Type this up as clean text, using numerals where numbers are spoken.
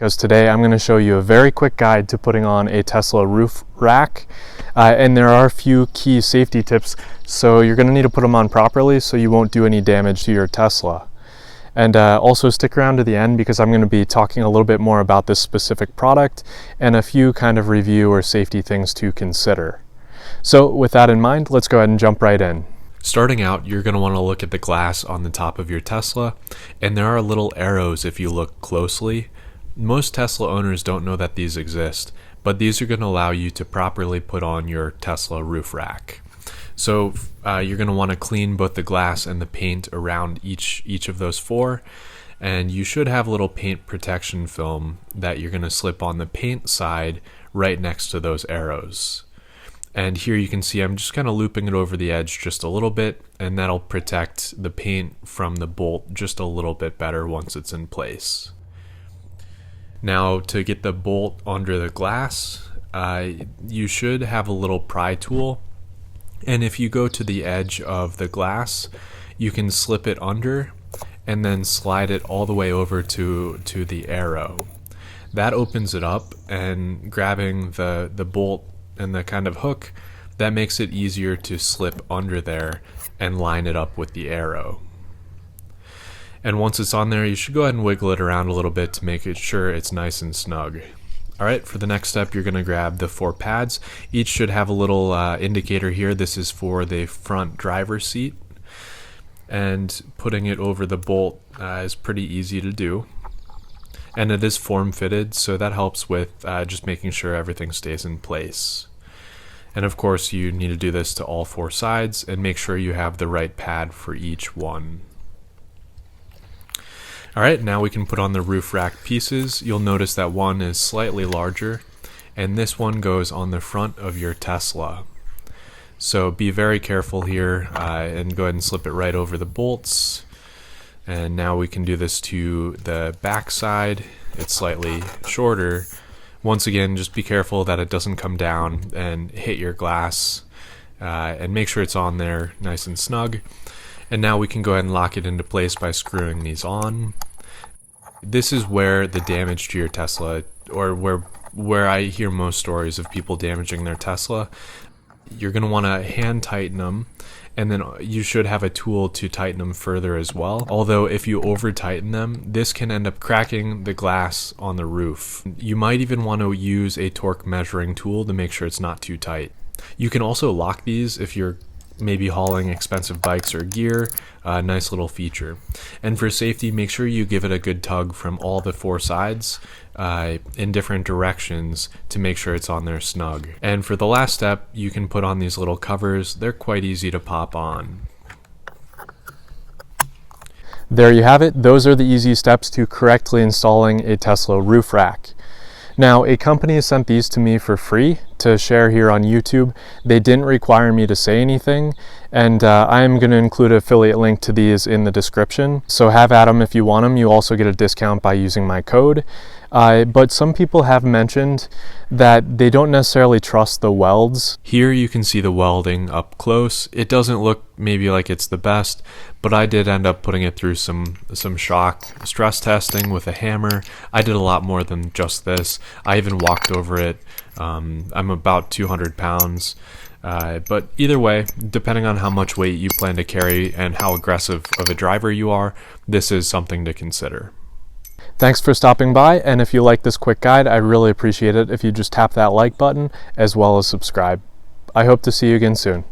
because today I'm going to show you a very quick guide to putting on a Tesla roof rack, and there are a few key safety tips, so you're going to need to put them on properly so you won't do any damage to your Tesla. And also stick around to the end because I'm going to be talking a little bit more about this specific product and a few kind of review or safety things to consider. So with that in mind, let's go ahead and jump right in. Starting out, you're going to want to look at the glass on the top of your Tesla, and there are little arrows if you look closely. Most Tesla owners don't know that these exist, but these are going to allow you to properly put on your Tesla roof rack. So you're going to want to clean both the glass and the paint around each of those four, and you should have a little paint protection film that you're going to slip on the paint side right next to those arrows. And here you can see I'm just kind of looping it over the edge just a little bit, and that'll protect the paint from the bolt just a little bit better once it's in place. Now, to get the bolt under the glass, you should have a little pry tool, and if you go to the edge of the glass, you can slip it under and then slide it all the way over to the arrow. That opens it up, and grabbing the bolt and the kind of hook, that makes it easier to slip under there and line it up with the arrow. And once it's on there, you should go ahead and wiggle it around a little bit to make sure it's nice and snug. Alright, for the next step, you're going to grab the 4 pads. Each should have a little indicator here. This is for the front driver's seat. And putting it over the bolt is pretty easy to do. And it is form-fitted, so that helps with just making sure everything stays in place. And of course, you need to do this to all 4 sides and make sure you have the right pad for each one. Alright, now we can put on the roof rack pieces. You'll notice that one is slightly larger, and this one goes on the front of your Tesla. So be very careful here and go ahead and slip it right over the bolts. And now we can do this to the back side. It's slightly shorter. Once again, just be careful that it doesn't come down and hit your glass, and make sure it's on there nice and snug. And now we can go ahead and lock it into place by screwing these on. This is where the damage to your Tesla, or where I hear most stories of people damaging their Tesla. You're going to want to hand tighten them, and then you should have a tool to tighten them further as well. Although if you over tighten them, this can end up cracking the glass on the roof. You might even want to use a torque measuring tool to make sure it's not too tight. You can also lock these if you're maybe hauling expensive bikes or gear. Nice little feature. And for safety, make sure you give it a good tug from all the 4 sides in different directions to make sure it's on there snug. And for the last step, you can put on these little covers. They're quite easy to pop on. There you have it. Those are the easy steps to correctly installing a Tesla roof rack. Now, a company sent these to me for free to share here on YouTube. They didn't require me to say anything, and I am going to include an affiliate link to these in the description. So have at them if you want them. You also get a discount by using my code. But some people have mentioned that they don't necessarily trust the welds. Here you can see the welding up close. It doesn't look maybe like it's the best, but I did end up putting it through some shock stress testing with a hammer. I did a lot more than just this. I even walked over it. I'm about 200 pounds. But either way, depending on how much weight you plan to carry and how aggressive of a driver you are, this is something to consider. Thanks for stopping by, and if you like this quick guide, I really appreciate it if you just tap that like button as well as subscribe. I hope to see you again soon.